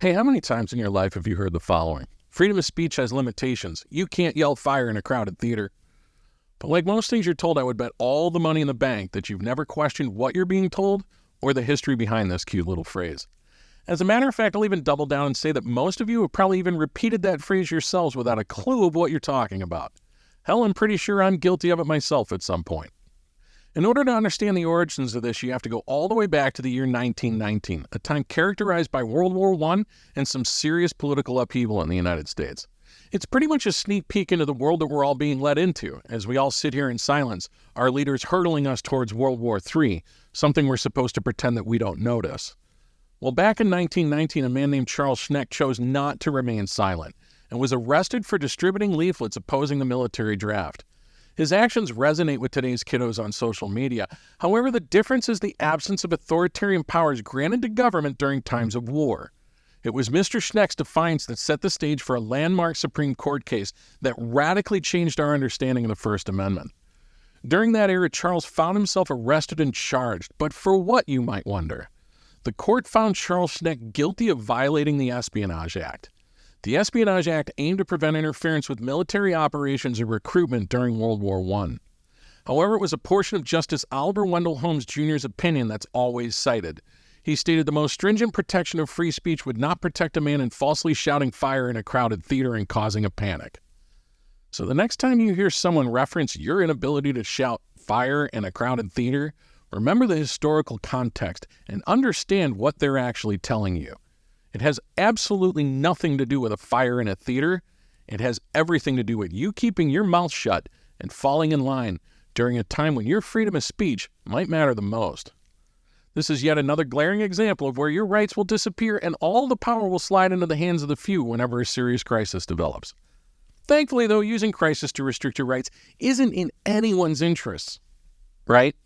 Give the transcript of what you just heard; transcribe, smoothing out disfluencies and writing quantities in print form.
Hey, how many times in your life have you heard the following? Freedom of speech has limitations. You can't yell fire in a crowded theater. But like most things you're told, I would bet all the money in the bank that you've never questioned what you're being told or the history behind this cute little phrase. As a matter of fact, I'll even double down and say that most of you have probably even repeated that phrase yourselves without a clue of what you're talking about. Hell, I'm pretty sure I'm guilty of it myself at some point. In order to understand the origins of this, you have to go all the way back to the year 1919, a time characterized by World War I and some serious political upheaval in the United States. It's pretty much a sneak peek into the world that we're all being led into, as we all sit here in silence, our leaders hurtling us towards World War III, something we're supposed to pretend that we don't notice. Well, back in 1919, a man named Charles Schneck chose not to remain silent and was arrested for distributing leaflets opposing the military draft. His actions resonate with today's kiddos on social media. However, the difference is the absence of authoritarian powers granted to government during times of war. It was Mr. Schneck's defiance that set the stage for a landmark Supreme Court case that radically changed our understanding of the First Amendment. During that era, Charles found himself arrested and charged, but for what, you might wonder? The court found Charles Schneck guilty of violating the Espionage Act. The Espionage Act aimed to prevent interference with military operations or recruitment during World War I. However, it was a portion of Justice Oliver Wendell Holmes Jr.'s opinion that's always cited. He stated the most stringent protection of free speech would not protect a man in falsely shouting fire in a crowded theater and causing a panic. So the next time you hear someone reference your inability to shout fire in a crowded theater, remember the historical context and understand what they're actually telling you. It has absolutely nothing to do with a fire in a theater. It has everything to do with you keeping your mouth shut and falling in line during a time when your freedom of speech might matter the most. This is yet another glaring example of where your rights will disappear and all the power will slide into the hands of the few whenever a serious crisis develops. Thankfully, though, using crisis to restrict your rights isn't in anyone's interests, right?